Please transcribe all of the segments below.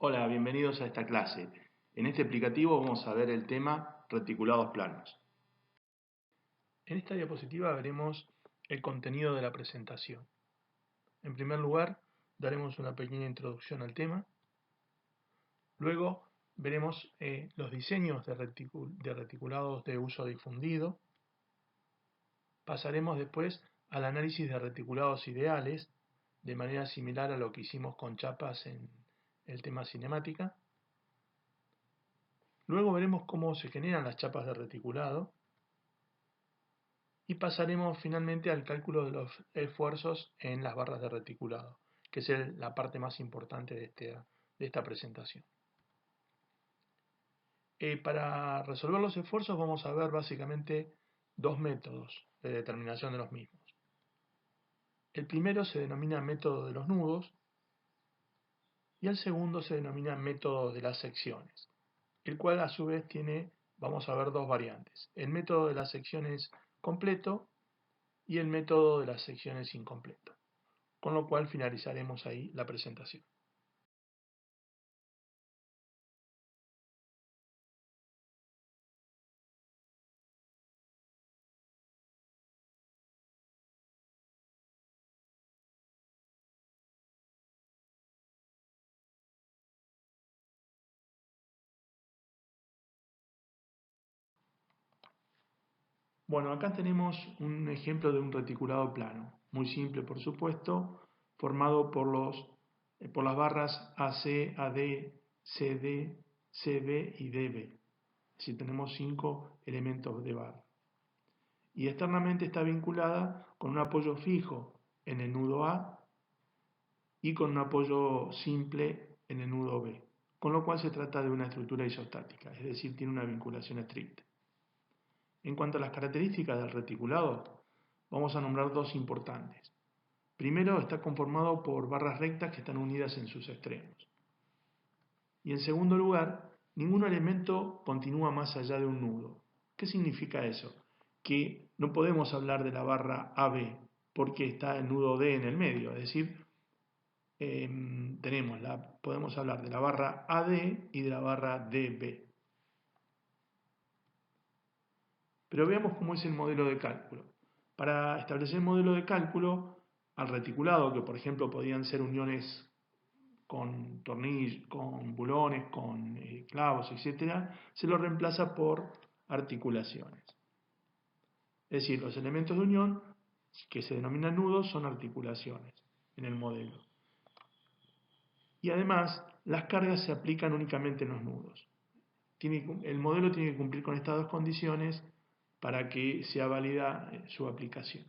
Hola, bienvenidos a esta clase. En este aplicativo vamos a ver el tema reticulados planos. En esta diapositiva veremos el contenido de la presentación. En primer lugar, daremos una pequeña introducción al tema. Luego veremos los diseños de reticulados de uso difundido. Pasaremos después al análisis de reticulados ideales, de manera similar a lo que hicimos con chapas en el tema cinemática. Luego veremos cómo se generan las chapas de reticulado y pasaremos finalmente al cálculo de los esfuerzos en las barras de reticulado, que es la parte más importante de esta presentación. Para resolver los esfuerzos vamos a ver básicamente dos métodos de determinación de los mismos. El primero se denomina método de los nudos y el segundo se denomina método de las secciones, el cual a su vez vamos a ver dos variantes: el método de las secciones completo y el método de las secciones incompleto, con lo cual finalizaremos ahí la presentación. Bueno, acá tenemos un ejemplo de un reticulado plano, muy simple por supuesto, formado por las barras AC, AD, CD, CB y DB. Si tenemos 5 elementos de barra. Y externamente está vinculada con un apoyo fijo en el nudo A y con un apoyo simple en el nudo B, con lo cual se trata de una estructura isostática, es decir, tiene una vinculación estricta. En cuanto a las características del reticulado, vamos a nombrar dos importantes. Primero, está conformado por barras rectas que están unidas en sus extremos. Y en segundo lugar, ningún elemento continúa más allá de un nudo. ¿Qué significa eso? Que no podemos hablar de la barra AB porque está el nudo D en el medio, es decir, podemos hablar de la barra AD y de la barra DB. Pero veamos cómo es el modelo de cálculo. Para establecer el modelo de cálculo, al reticulado, que por ejemplo podían ser uniones con tornillos, con bulones, con clavos, etc., se lo reemplaza por articulaciones. Es decir, los elementos de unión que se denominan nudos son articulaciones en el modelo. Y además, las cargas se aplican únicamente en los nudos. El modelo tiene que cumplir con estas dos condiciones para que sea válida su aplicación.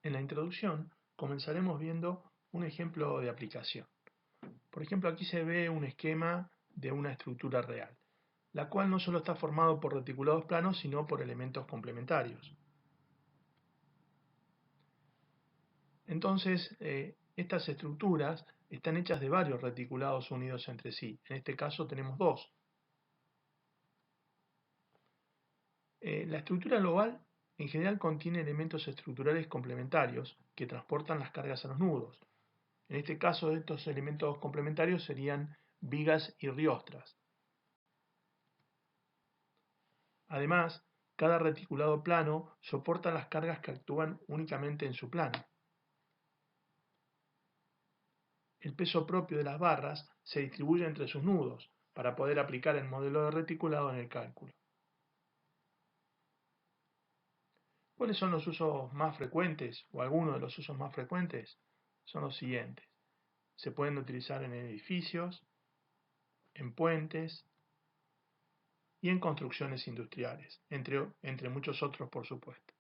En la introducción comenzaremos viendo un ejemplo de aplicación. Por ejemplo, aquí se ve un esquema de una estructura real, la cual no solo está formado por reticulados planos, sino por elementos complementarios. Entonces, estas estructuras están hechas de varios reticulados unidos entre sí. En este caso tenemos dos. La estructura global en general contiene elementos estructurales complementarios que transportan las cargas a los nudos. En este caso, estos elementos complementarios serían vigas y riostras. Además, cada reticulado plano soporta las cargas que actúan únicamente en su plano. El peso propio de las barras se distribuye entre sus nudos para poder aplicar el modelo de reticulado en el cálculo. ¿Cuáles son los usos más frecuentes o algunos de los usos más frecuentes? Son los siguientes. Se pueden utilizar en edificios, en puentes y en construcciones industriales, entre muchos otros, por supuesto.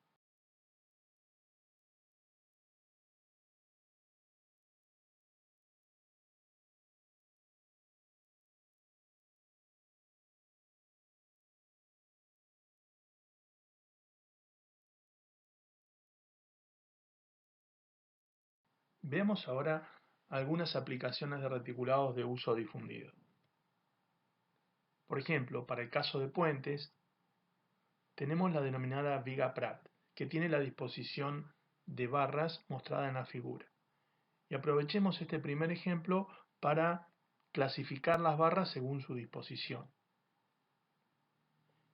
Veamos ahora algunas aplicaciones de reticulados de uso difundido. Por ejemplo, para el caso de puentes, tenemos la denominada viga Pratt, que tiene la disposición de barras mostrada en la figura. Y aprovechemos este primer ejemplo para clasificar las barras según su disposición.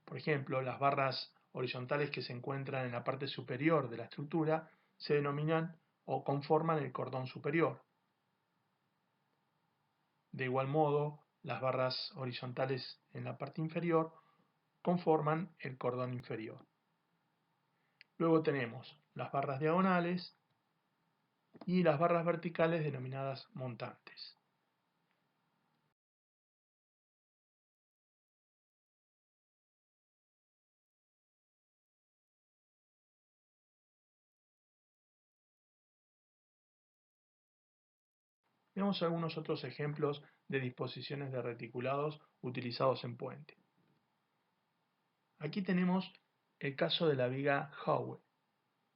Por ejemplo, las barras horizontales que se encuentran en la parte superior de la estructura se denominan o conforman el cordón superior. De igual modo, las barras horizontales en la parte inferior conforman el cordón inferior. Luego tenemos las barras diagonales y las barras verticales denominadas montantes. Veamos algunos otros ejemplos de disposiciones de reticulados utilizados en puente. Aquí tenemos el caso de la viga Howe,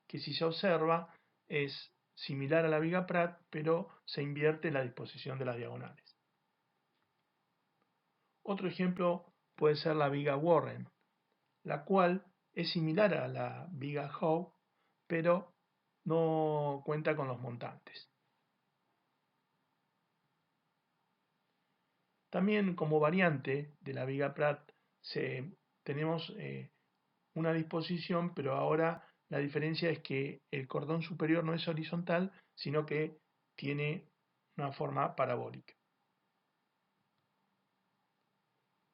que si se observa es similar a la viga Pratt, pero se invierte la disposición de las diagonales. Otro ejemplo puede ser la viga Warren, la cual es similar a la viga Howe, pero no cuenta con los montantes. También como variante de la viga Pratt tenemos una disposición, pero ahora la diferencia es que el cordón superior no es horizontal, sino que tiene una forma parabólica.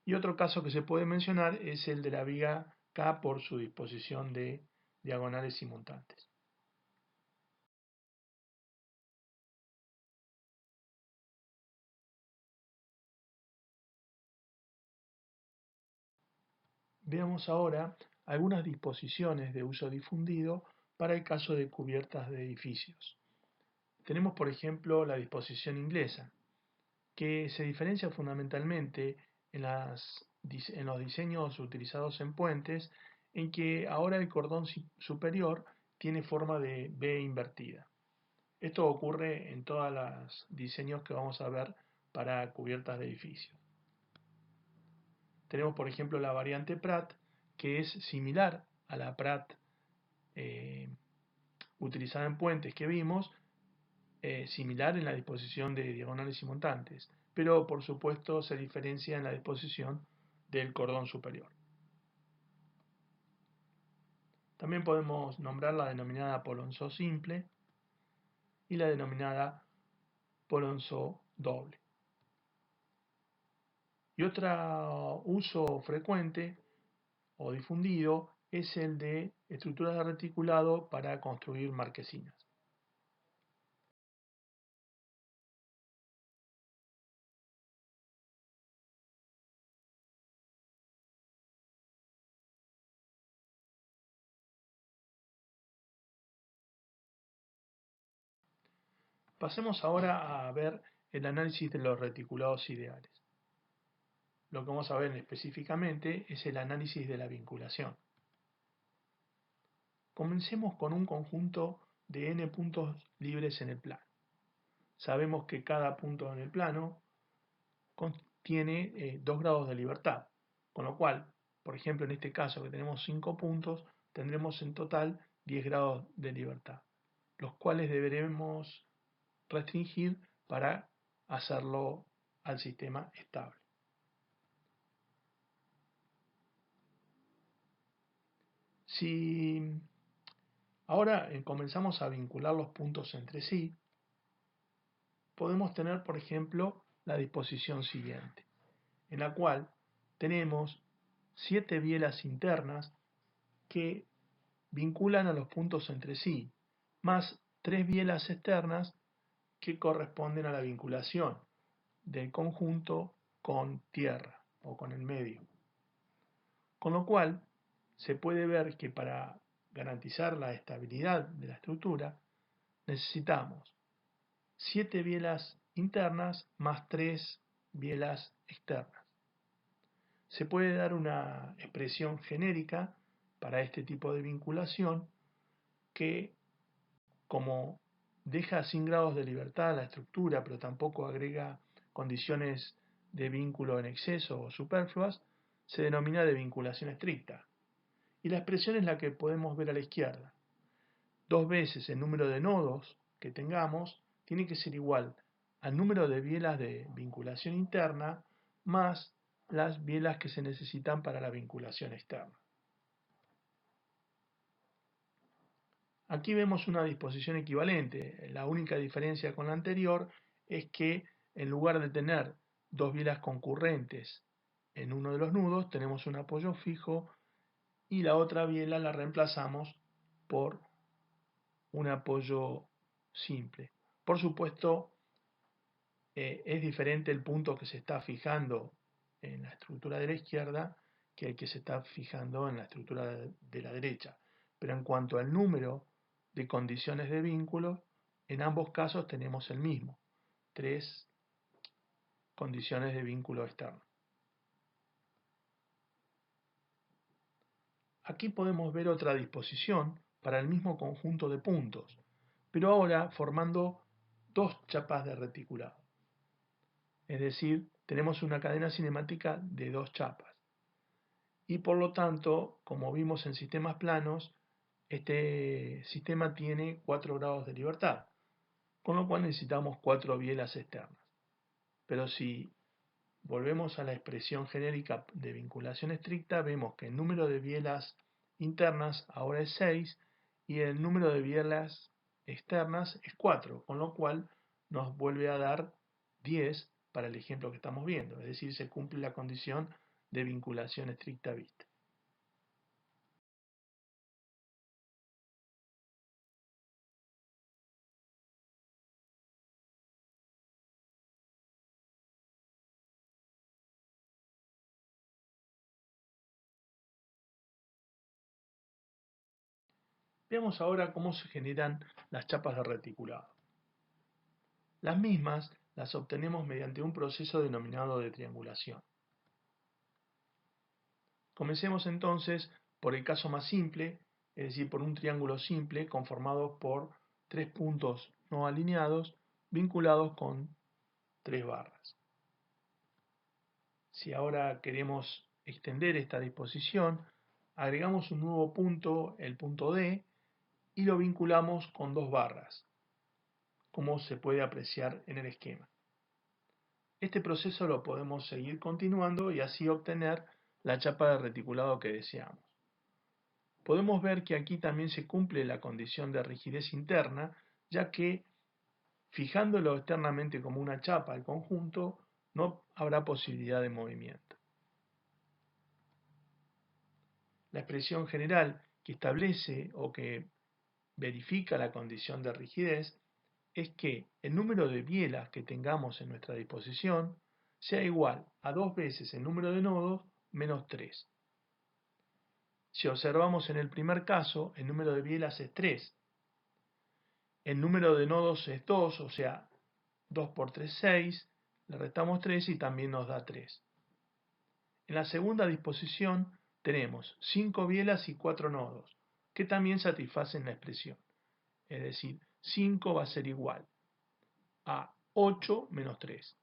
Y otro caso que se puede mencionar es el de la viga K por su disposición de diagonales y montantes. Veamos ahora algunas disposiciones de uso difundido para el caso de cubiertas de edificios. Tenemos, por ejemplo, la disposición inglesa, que se diferencia fundamentalmente en los diseños utilizados en puentes, en que ahora el cordón superior tiene forma de B invertida. Esto ocurre en todos los diseños que vamos a ver para cubiertas de edificios. Tenemos, por ejemplo, la variante Pratt, que es similar a la Pratt utilizada en puentes que vimos, similar en la disposición de diagonales y montantes, pero por supuesto se diferencia en la disposición del cordón superior. También podemos nombrar la denominada Polonceau simple y la denominada Polonceau doble. Y otro uso frecuente o difundido es el de estructuras de reticulado para construir marquesinas. Pasemos ahora a ver el análisis de los reticulados ideales. Lo que vamos a ver específicamente es el análisis de la vinculación. Comencemos con un conjunto de n puntos libres en el plano. Sabemos que cada punto en el plano contiene 2 grados de libertad, con lo cual, por ejemplo, en este caso que tenemos 5 puntos, tendremos en total 10 grados de libertad, los cuales deberemos restringir para hacerlo al sistema estable. Si ahora comenzamos a vincular los puntos entre sí, podemos tener, por ejemplo, la disposición siguiente, en la cual tenemos 7 bielas internas que vinculan a los puntos entre sí, más 3 bielas externas que corresponden a la vinculación del conjunto con tierra o con el medio. Con lo cual, se puede ver que para garantizar la estabilidad de la estructura necesitamos 7 bielas internas más 3 bielas externas. Se puede dar una expresión genérica para este tipo de vinculación que, como deja sin grados de libertad la estructura, pero tampoco agrega condiciones de vínculo en exceso o superfluas se denomina de vinculación estricta. Y la expresión es la que podemos ver a la izquierda. 2 veces el número de nodos que tengamos tiene que ser igual al número de bielas de vinculación interna más las bielas que se necesitan para la vinculación externa. Aquí vemos una disposición equivalente. La única diferencia con la anterior es que en lugar de tener 2 bielas concurrentes en uno de los nudos, tenemos un apoyo fijo y la otra biela la reemplazamos por un apoyo simple. Por supuesto, es diferente el punto que se está fijando en la estructura de la izquierda que el que se está fijando en la estructura de la derecha. Pero en cuanto al número de condiciones de vínculo, en ambos casos tenemos el mismo, 3 condiciones de vínculo externo. Aquí podemos ver otra disposición para el mismo conjunto de puntos, pero ahora formando 2 chapas de reticulado. Es decir, tenemos una cadena cinemática de 2 chapas. Y por lo tanto, como vimos en sistemas planos, este sistema tiene 4 grados de libertad, con lo cual necesitamos 4 bielas externas. Pero si volvemos a la expresión genérica de vinculación estricta, vemos que el número de bielas internas ahora es 6 y el número de bielas externas es 4, con lo cual nos vuelve a dar 10 para el ejemplo que estamos viendo, es decir, se cumple la condición de vinculación estricta vista. Veamos ahora cómo se generan las chapas de reticulado. Las mismas las obtenemos mediante un proceso denominado de triangulación. Comencemos entonces por el caso más simple, es decir, por un triángulo simple conformado por 3 puntos no alineados vinculados con 3 barras. Si ahora queremos extender esta disposición, agregamos un nuevo punto, el punto D, y lo vinculamos con 2 barras, como se puede apreciar en el esquema. Este proceso lo podemos seguir continuando y así obtener la chapa de reticulado que deseamos. Podemos ver que aquí también se cumple la condición de rigidez interna, ya que fijándolo externamente como una chapa al conjunto, no habrá posibilidad de movimiento. La expresión general que establece o que verifica la condición de rigidez es que el número de bielas que tengamos en nuestra disposición sea igual a 2 veces el número de nodos menos 3. Si observamos en el primer caso, el número de bielas es 3. El número de nodos es 2, o sea, 2 por 3, 6. Le restamos 3 y también nos da 3. En la segunda disposición tenemos 5 bielas y 4 nodos, que también satisfacen la expresión. Es decir, 5 va a ser igual a 8 menos 3.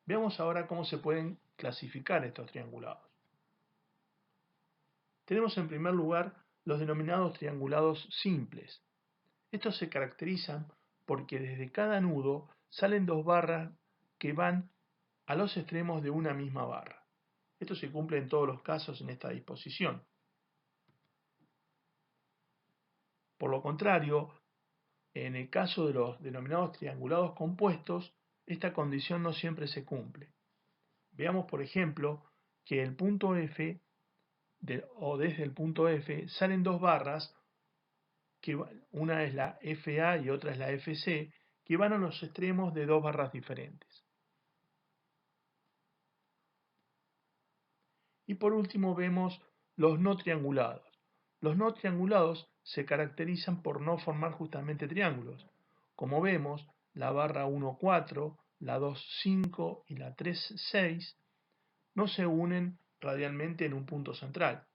Veamos ahora cómo se pueden clasificar estos triangulados. Tenemos en primer lugar los denominados triangulados simples. Estos se caracterizan porque desde cada nudo salen 2 barras que van a los extremos de una misma barra. Esto se cumple en todos los casos en esta disposición. Por lo contrario, en el caso de los denominados triangulados compuestos, esta condición no siempre se cumple. Veamos, por ejemplo, que el punto F o desde el punto F salen 2 barras, que una es la FA y otra es la FC, que van a los extremos de 2 barras diferentes. Y por último vemos los no triangulados. Los no triangulados se caracterizan por no formar justamente triángulos. Como vemos, la barra 1, 4, la 2, 5 y la 3, 6 no se unen radialmente en un punto central.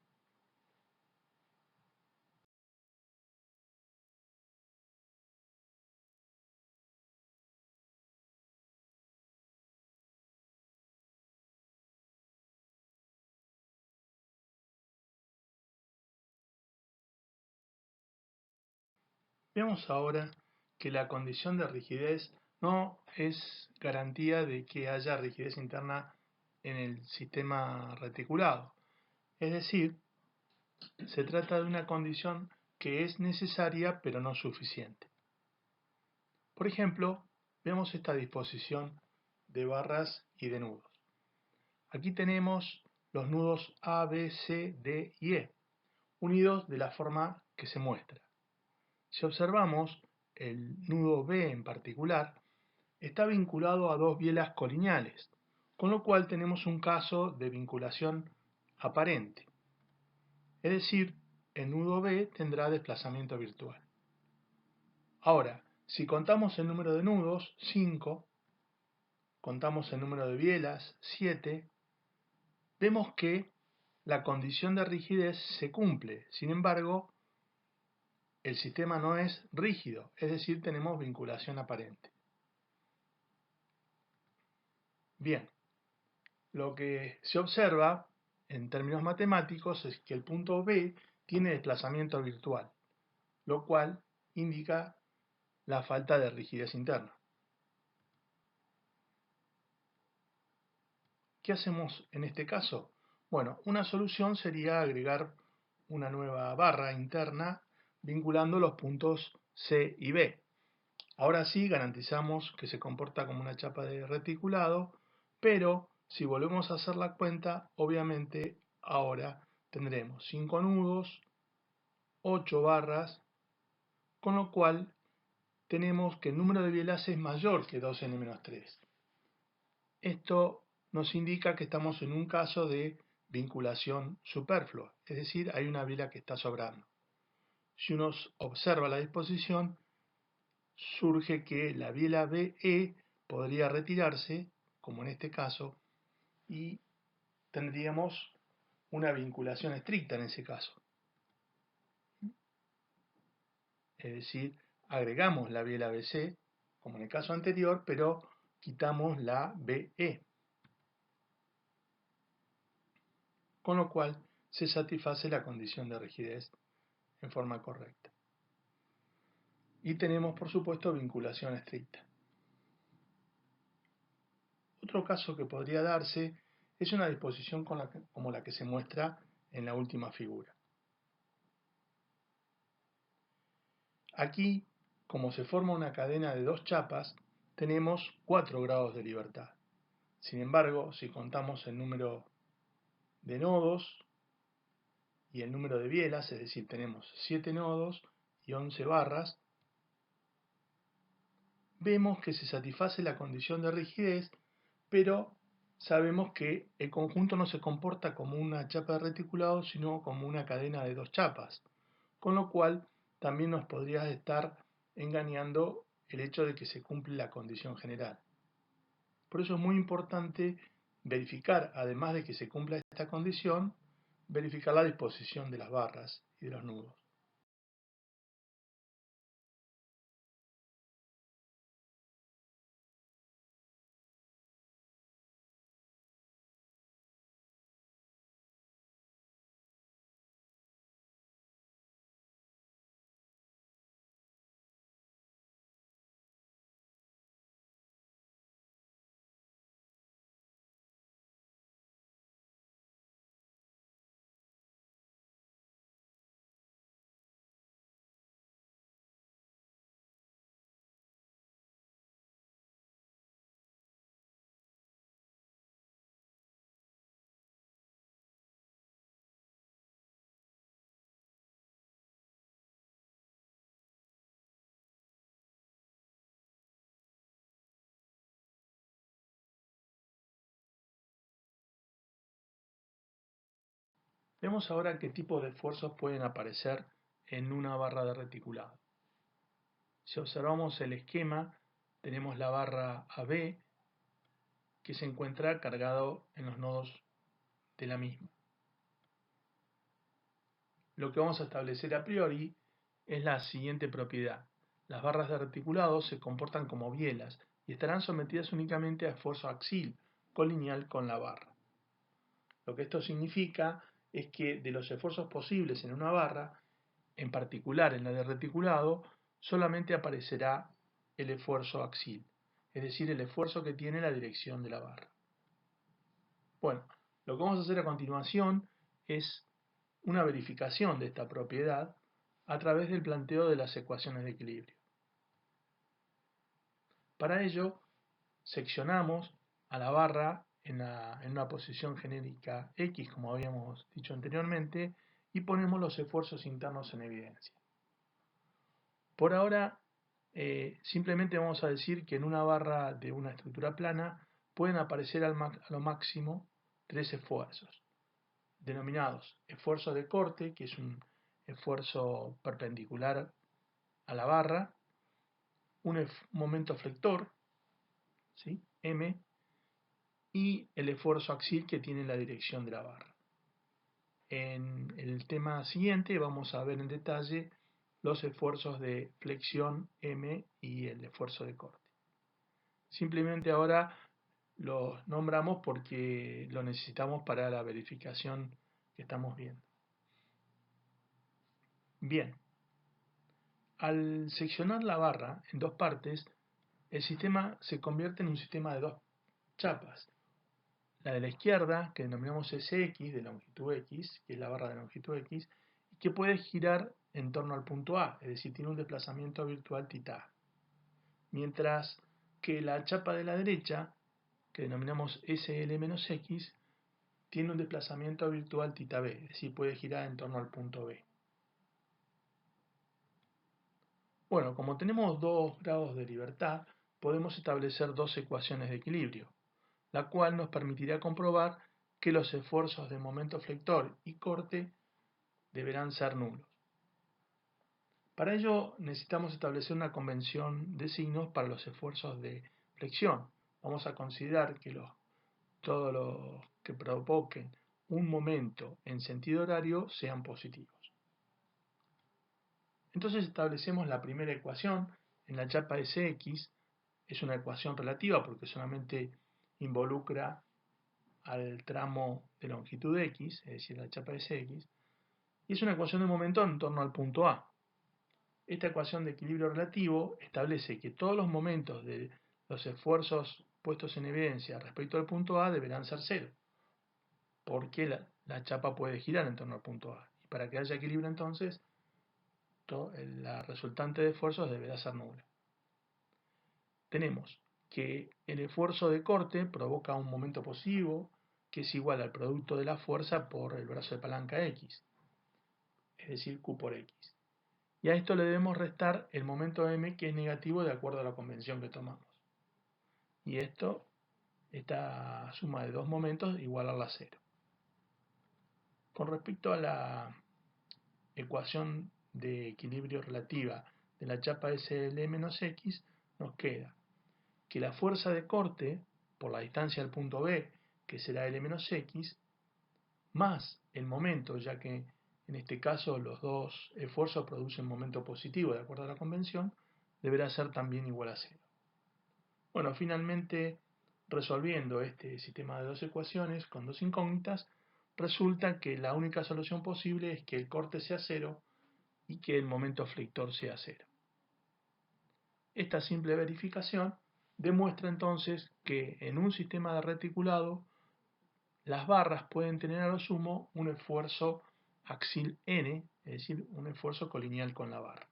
Veamos ahora que la condición de rigidez no es garantía de que haya rigidez interna en el sistema reticulado. Es decir, se trata de una condición que es necesaria pero no suficiente. Por ejemplo, vemos esta disposición de barras y de nudos. Aquí tenemos los nudos A, B, C, D y E, unidos de la forma que se muestra. Si observamos, el nudo B en particular está vinculado a dos bielas colineales, con lo cual tenemos un caso de vinculación aparente. Es decir, el nudo B tendrá desplazamiento virtual. Ahora, si contamos el número de nudos, 5, contamos el número de bielas, 7, vemos que la condición de rigidez se cumple. Sin embargo, el sistema no es rígido, es decir, tenemos vinculación aparente. Bien, lo que se observa en términos matemáticos es que el punto B tiene desplazamiento virtual, lo cual indica la falta de rigidez interna. ¿Qué hacemos en este caso? Bueno, una solución sería agregar una nueva barra interna vinculando los puntos C y B. Ahora sí garantizamos que se comporta como una chapa de reticulado, pero si volvemos a hacer la cuenta, obviamente ahora tendremos 5 nudos, 8 barras, con lo cual tenemos que el número de bielas es mayor que 2n-3. Esto nos indica que estamos en un caso de vinculación superflua, es decir, hay una biela que está sobrando. Si uno observa la disposición, surge que la biela BE podría retirarse, como en este caso, y tendríamos una vinculación estricta en ese caso. Es decir, agregamos la biela BC, como en el caso anterior, pero quitamos la BE. Con lo cual se satisface la condición de rigidez en forma correcta. Y tenemos, por supuesto, vinculación estricta. Otro caso que podría darse es una disposición como la que se muestra en la última figura. Aquí, como se forma una cadena de dos chapas, tenemos 4 grados de libertad. Sin embargo, si contamos el número de nodos y el número de bielas, es decir, tenemos 7 nodos y 11 barras, vemos que se satisface la condición de rigidez, pero sabemos que el conjunto no se comporta como una chapa de reticulado, sino como una cadena de dos chapas, con lo cual también nos podría estar engañando el hecho de que se cumple la condición general. Por eso es muy importante verificar, además de que se cumpla esta condición, verificar la disposición de las barras y de los nudos. Vemos ahora qué tipo de esfuerzos pueden aparecer en una barra de reticulado. Si observamos el esquema, tenemos la barra AB que se encuentra cargado en los nodos de la misma. Lo que vamos a establecer a priori es la siguiente propiedad. Las barras de reticulado se comportan como bielas y estarán sometidas únicamente a esfuerzo axil, colineal con la barra. Lo que esto significa es que de los esfuerzos posibles en una barra, en particular en la de reticulado, solamente aparecerá el esfuerzo axil, es decir, el esfuerzo que tiene la dirección de la barra. Bueno, lo que vamos a hacer a continuación es una verificación de esta propiedad a través del planteo de las ecuaciones de equilibrio. Para ello, seccionamos a la barra en una posición genérica X, como habíamos dicho anteriormente, y ponemos los esfuerzos internos en evidencia. Por ahora, simplemente vamos a decir que en una barra de una estructura plana pueden aparecer a lo máximo 3 esfuerzos, denominados esfuerzo de corte, que es un esfuerzo perpendicular a la barra, un momento flector, ¿sí? M, y el esfuerzo axil que tiene la dirección de la barra. En el tema siguiente vamos a ver en detalle los esfuerzos de flexión M y el esfuerzo de corte. Simplemente ahora los nombramos porque lo necesitamos para la verificación que estamos viendo. Bien, al seccionar la barra en dos partes, el sistema se convierte en un sistema de dos chapas. La de la izquierda, que denominamos SX, de longitud X, que es la barra de longitud X, y que puede girar en torno al punto A, es decir, tiene un desplazamiento virtual θ. Mientras que la chapa de la derecha, que denominamos SL-X, tiene un desplazamiento virtual θB, es decir, puede girar en torno al punto B. Bueno, como tenemos dos grados de libertad, podemos establecer dos ecuaciones de equilibrio, la cual nos permitirá comprobar que los esfuerzos de momento flector y corte deberán ser nulos. Para ello necesitamos establecer una convención de signos para los esfuerzos de flexión. Vamos a considerar que todos los que provoquen un momento en sentido horario sean positivos. Entonces establecemos la primera ecuación en la chapa Sx. Es una ecuación relativa porque solamente involucra al tramo de longitud x, es decir, la chapa Sx, y es una ecuación de momento en torno al punto A. Esta ecuación de equilibrio relativo establece que todos los momentos de los esfuerzos puestos en evidencia respecto al punto A deberán ser cero, porque la chapa puede girar en torno al punto A. Y para que haya equilibrio entonces, la resultante de esfuerzos deberá ser nula. Tenemos que el esfuerzo de corte provoca un momento positivo que es igual al producto de la fuerza por el brazo de palanca X, es decir, Q por X. Y a esto le debemos restar el momento M, que es negativo de acuerdo a la convención que tomamos. Y esta suma de dos momentos igualarla a cero. Con respecto a la ecuación de equilibrio relativa de la chapa SL-X, nos queda que la fuerza de corte por la distancia al punto B, que será L-X, más el momento, ya que en este caso los dos esfuerzos producen momento positivo de acuerdo a la convención, deberá ser también igual a cero. Bueno, finalmente, resolviendo este sistema de dos ecuaciones con dos incógnitas, resulta que la única solución posible es que el corte sea cero y que el momento flector sea cero. Esta simple verificación demuestra entonces que en un sistema de reticulado las barras pueden tener a lo sumo un esfuerzo axil n, es decir, un esfuerzo colineal con la barra.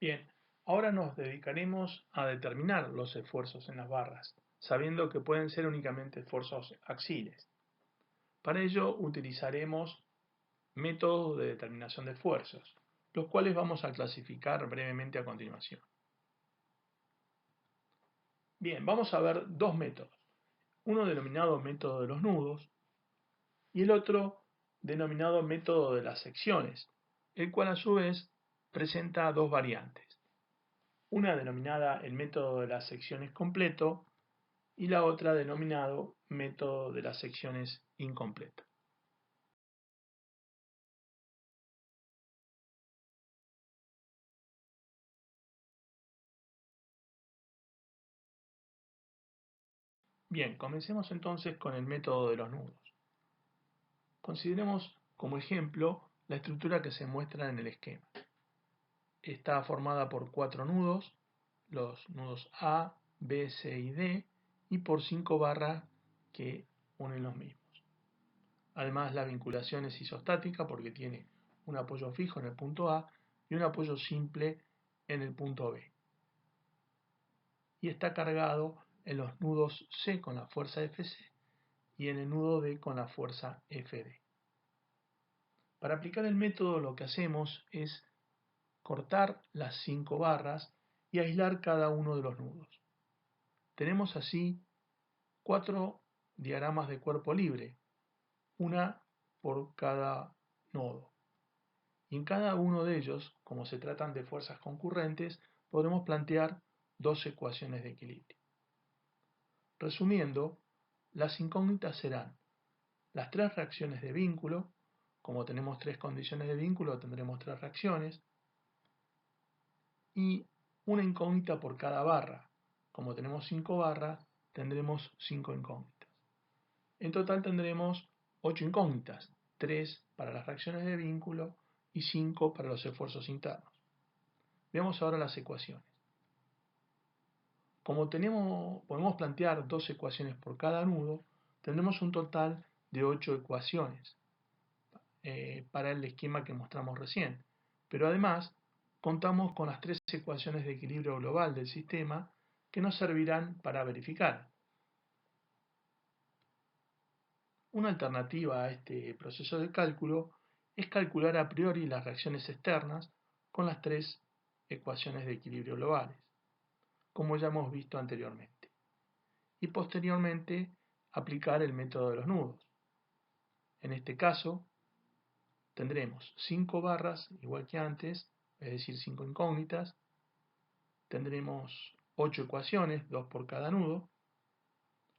Bien, ahora nos dedicaremos a determinar los esfuerzos en las barras, sabiendo que pueden ser únicamente esfuerzos axiles. Para ello utilizaremos métodos de determinación de esfuerzos, los cuales vamos a clasificar brevemente a continuación. Bien, vamos a ver dos métodos, uno denominado método de los nudos y el otro denominado método de las secciones, el cual a su vez presenta dos variantes, una denominada el método de las secciones completo y la otra denominado método de las secciones incompletas. Bien, comencemos entonces con el método de los nudos. Consideremos como ejemplo la estructura que se muestra en el esquema. Está formada por 4 nudos, los nudos A, B, C y D, y por 5 barras que unen los mismos. Además, la vinculación es isostática porque tiene un apoyo fijo en el punto A y un apoyo simple en el punto B. Y está cargado en los nudos C con la fuerza Fc y en el nudo D con la fuerza Fd. Para aplicar el método lo que hacemos es cortar las 5 barras y aislar cada uno de los nudos. Tenemos así 4 diagramas de cuerpo libre, una por cada nodo. Y en cada uno de ellos, como se tratan de fuerzas concurrentes, podremos plantear 2 ecuaciones de equilibrio. Resumiendo, las incógnitas serán las 3 reacciones de vínculo. Como tenemos 3 condiciones de vínculo, tendremos 3 reacciones, y una incógnita por cada barra. Como tenemos 5 barras, tendremos 5 incógnitas. En total tendremos 8 incógnitas, 3 para las reacciones de vínculo y 5 para los esfuerzos internos. Veamos ahora las ecuaciones. Como podemos plantear 2 ecuaciones por cada nudo, tendremos un total de 8 ecuaciones para el esquema que mostramos recién. Pero además, contamos con las 3 ecuaciones de equilibrio global del sistema que nos servirán para verificar. Una alternativa a este proceso de cálculo es calcular a priori las reacciones externas con las 3 ecuaciones de equilibrio globales, como ya hemos visto anteriormente, y posteriormente aplicar el método de los nudos. En este caso, tendremos 5 barras, igual que antes, es decir, 5 incógnitas, tendremos 8 ecuaciones, 2 por cada nudo,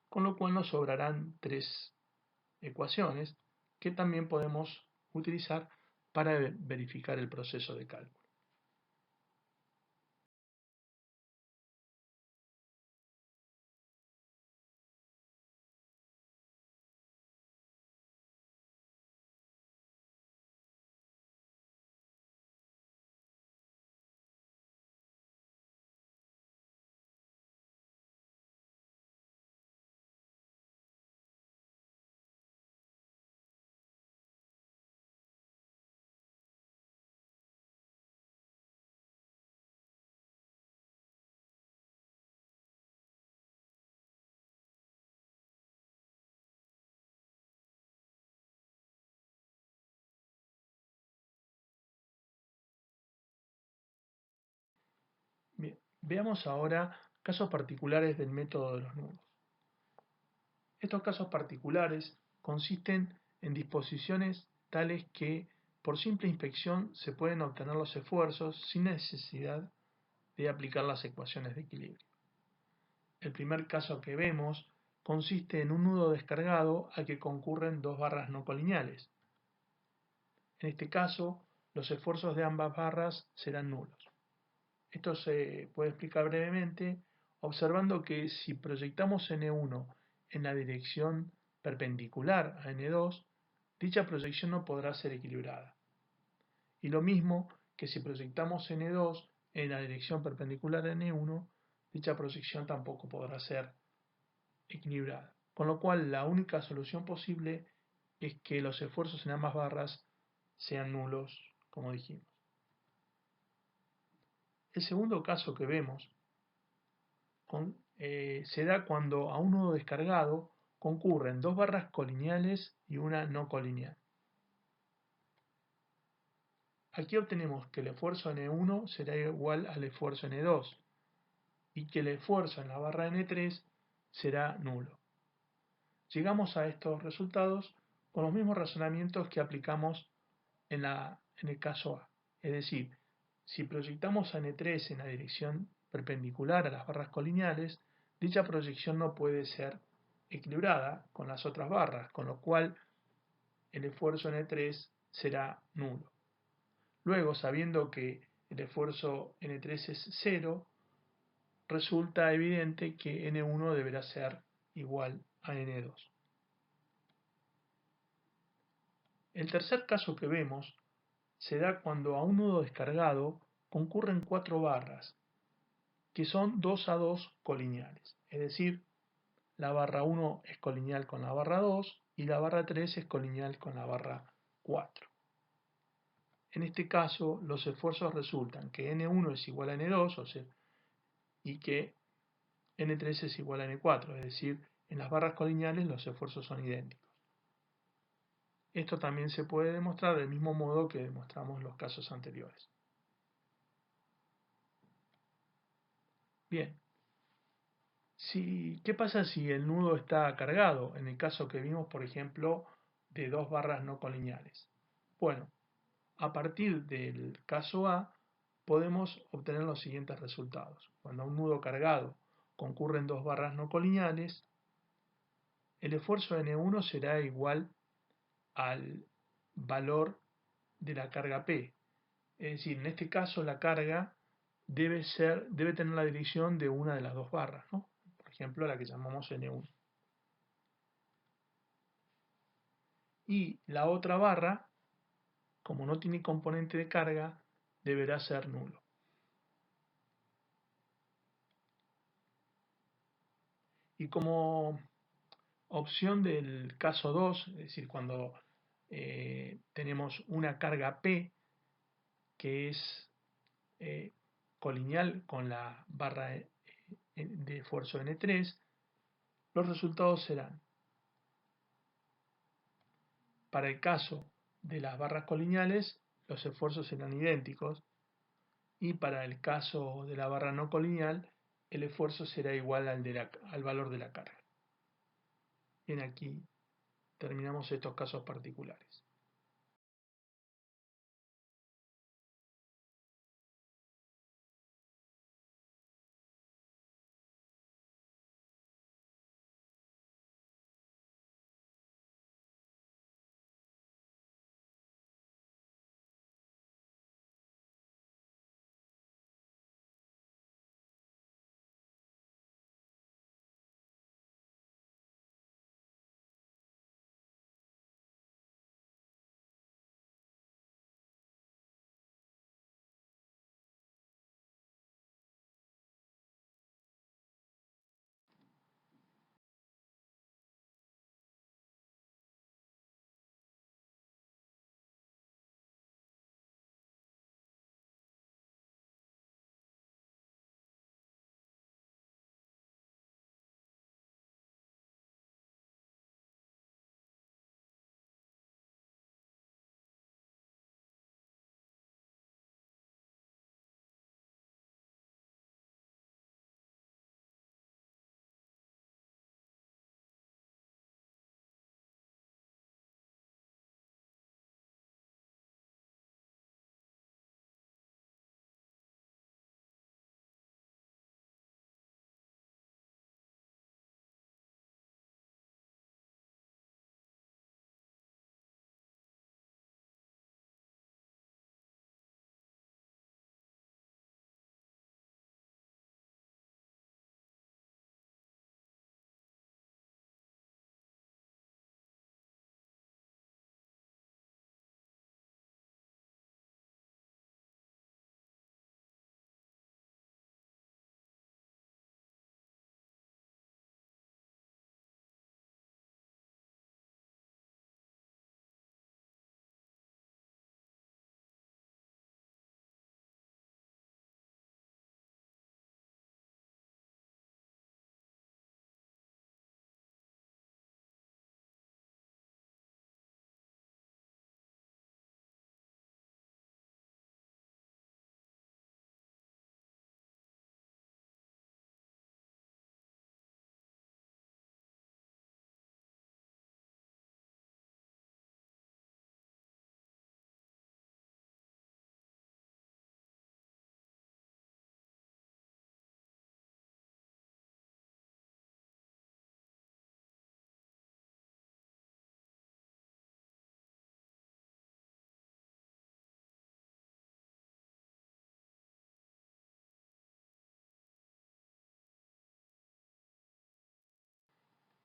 con lo cual nos sobrarán 3 ecuaciones que también podemos utilizar para verificar el proceso de cálculo. Bien, veamos ahora casos particulares del método de los nudos. Estos casos particulares consisten en disposiciones tales que por simple inspección se pueden obtener los esfuerzos sin necesidad de aplicar las ecuaciones de equilibrio. El primer caso que vemos consiste en un nudo descargado al que concurren 2 barras no colineales. En este caso, los esfuerzos de ambas barras serán nulos. Esto se puede explicar brevemente observando que si proyectamos N1 en la dirección perpendicular a N2, dicha proyección no podrá ser equilibrada. Y lo mismo que si proyectamos N2 en la dirección perpendicular a N1, dicha proyección tampoco podrá ser equilibrada. Con lo cual, la única solución posible es que los esfuerzos en ambas barras sean nulos, como dijimos. El segundo caso que vemos se da cuando a un nudo descargado concurren 2 barras colineales y una no colineal. Aquí obtenemos que el esfuerzo N1 será igual al esfuerzo N2 y que el esfuerzo en la barra N3 será nulo. Llegamos a estos resultados con los mismos razonamientos que aplicamos en el caso A. Es decir, si proyectamos a N3 en la dirección perpendicular a las barras colineales, dicha proyección no puede ser equilibrada con las otras barras, con lo cual el esfuerzo N3 será nulo. Luego, sabiendo que el esfuerzo N3 es 0, resulta evidente que N1 deberá ser igual a N2. El tercer caso que vemos se da cuando a un nudo descargado concurren 4 barras, que son 2 a 2 colineales, es decir, la barra 1 es colineal con la barra 2 y la barra 3 es colineal con la barra 4. En este caso, los esfuerzos resultan que N1 es igual a N2, o sea, y que N3 es igual a N4, es decir, en las barras colineales los esfuerzos son idénticos. Esto también se puede demostrar del mismo modo que demostramos en los casos anteriores. Bien, ¿qué pasa si el nudo está cargado? En el caso que vimos, por ejemplo, de 2 barras no colineales. Bueno, a partir del caso A, podemos obtener los siguientes resultados. Cuando a un nudo cargado concurren 2 barras no colineales, el esfuerzo N1 será igual al valor de la carga P. Es decir, en este caso la carga debe tener la dirección de una de las 2 barras, ¿no? Por ejemplo, la que llamamos N1. Y la otra barra, como no tiene componente de carga, deberá ser nulo. Y como opción del caso 2, es decir, cuando tenemos una carga P que es colineal con la barra de esfuerzo N3, los resultados serán, para el caso de las barras colineales, los esfuerzos serán idénticos, y para el caso de la barra no colineal, el esfuerzo será igual al valor de la carga. Bien, aquí terminamos estos casos particulares.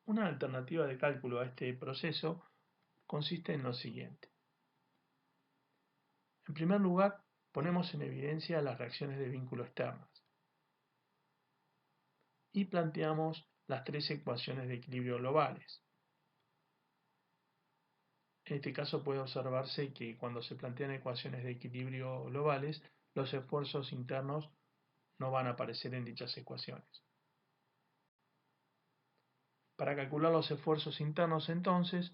Una alternativa de cálculo a este proceso consiste en lo siguiente. En primer lugar, ponemos en evidencia las reacciones de vínculo externas y planteamos las tres ecuaciones de equilibrio globales. En este caso puede observarse que cuando se plantean ecuaciones de equilibrio globales, los esfuerzos internos no van a aparecer en dichas ecuaciones. Para calcular los esfuerzos internos, entonces,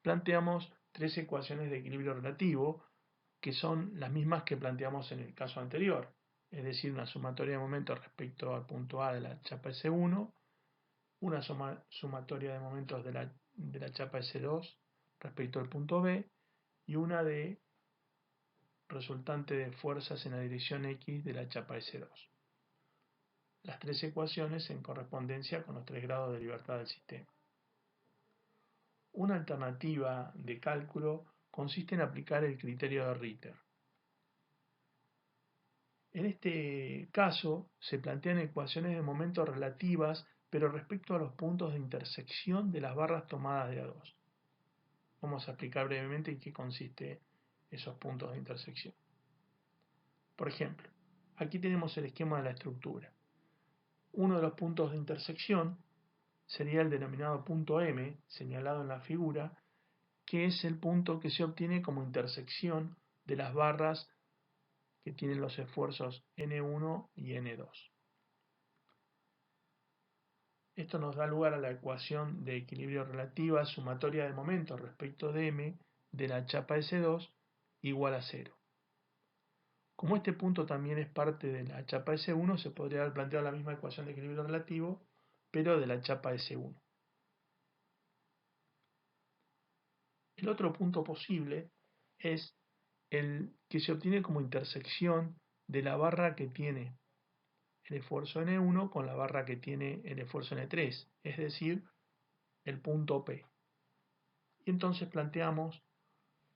planteamos tres ecuaciones de equilibrio relativo, que son las mismas que planteamos en el caso anterior, es decir, una sumatoria de momentos respecto al punto A de la chapa S1, una sumatoria de momentos de la chapa S2 respecto al punto B, y una de resultante de fuerzas en la dirección X de la chapa S2. Las tres ecuaciones en correspondencia con los tres grados de libertad del sistema. Una alternativa de cálculo consiste en aplicar el criterio de Ritter. En este caso se plantean ecuaciones de momento relativas, pero respecto a los puntos de intersección de las barras tomadas de A2. Vamos a explicar brevemente en qué consiste esos puntos de intersección. Por ejemplo, aquí tenemos el esquema de la estructura. Uno de los puntos de intersección sería el denominado punto M, señalado en la figura, que es el punto que se obtiene como intersección de las barras que tienen los esfuerzos N1 y N2. Esto nos da lugar a la ecuación de equilibrio relativa sumatoria de momentos respecto de M de la chapa S2 igual a 0. Como este punto también es parte de la chapa S1, se podría haber planteado la misma ecuación de equilibrio relativo, pero de la chapa S1. El otro punto posible es el que se obtiene como intersección de la barra que tiene el esfuerzo N1 con la barra que tiene el esfuerzo N3, es decir, el punto P. Y entonces planteamos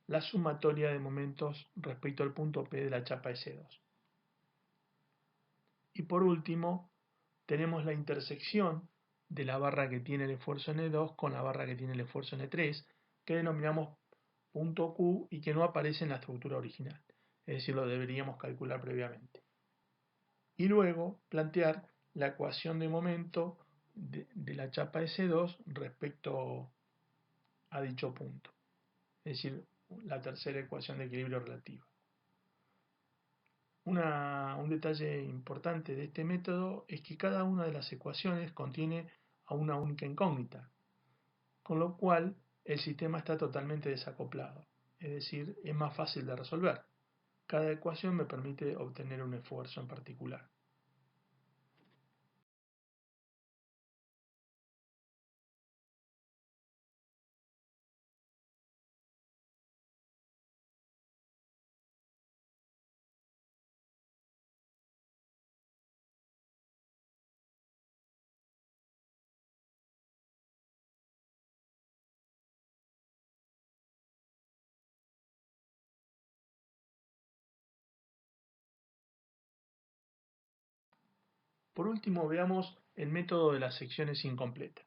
la sumatoria de momentos respecto al punto P de la chapa S2. Y por último, tenemos la intersección de la barra que tiene el esfuerzo N2 con la barra que tiene el esfuerzo N3, que denominamos punto Q y que no aparece en la estructura original, es decir, lo deberíamos calcular previamente. Y luego plantear la ecuación de momento de la chapa S2 respecto a dicho punto, es decir, la tercera ecuación de equilibrio relativo. Un detalle importante de este método es que cada una de las ecuaciones contiene a una única incógnita, con lo cual el sistema está totalmente desacoplado, es decir, es más fácil de resolver. Cada ecuación me permite obtener un esfuerzo en particular. Por último, veamos el método de las secciones incompletas.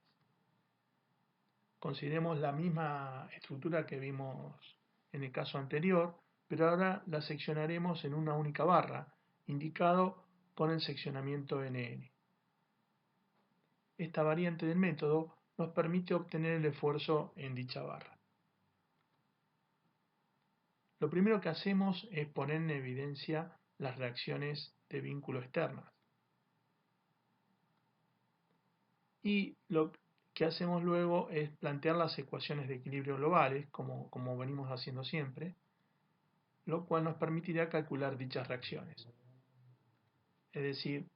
Consideremos la misma estructura que vimos en el caso anterior, pero ahora la seccionaremos en una única barra, indicado con el seccionamiento NN. Esta variante del método nos permite obtener el esfuerzo en dicha barra. Lo primero que hacemos es poner en evidencia las reacciones de vínculo externas. Y lo que hacemos luego es plantear las ecuaciones de equilibrio globales, como venimos haciendo siempre, lo cual nos permitirá calcular dichas reacciones. Es decir,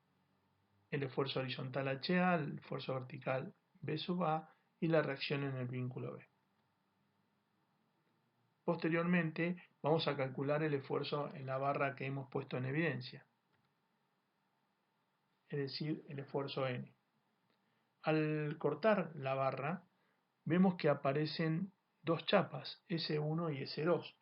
el esfuerzo horizontal HA, el esfuerzo vertical B sub A y la reacción en el vínculo B. Posteriormente vamos a calcular el esfuerzo en la barra que hemos puesto en evidencia, es decir, el esfuerzo N. Al cortar la barra, vemos que aparecen dos chapas, S1 y S2.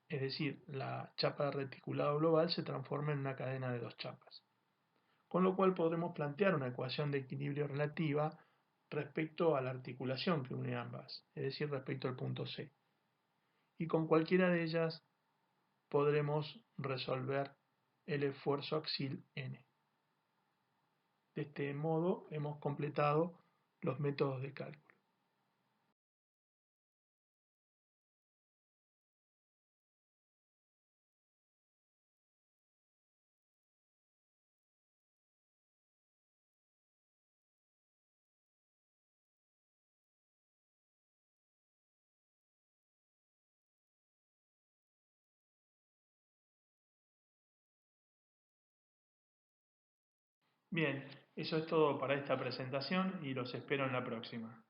Es decir, la chapa de reticulado global se transforma en una cadena de dos chapas. con lo cual podremos plantear una ecuación de equilibrio relativa respecto a la articulación que une ambas, es decir, respecto al punto C. Y con cualquiera de ellas podremos resolver el esfuerzo axil N. De este modo hemos completado los métodos de cálculo. Bien, eso es todo para esta presentación y los espero en la próxima.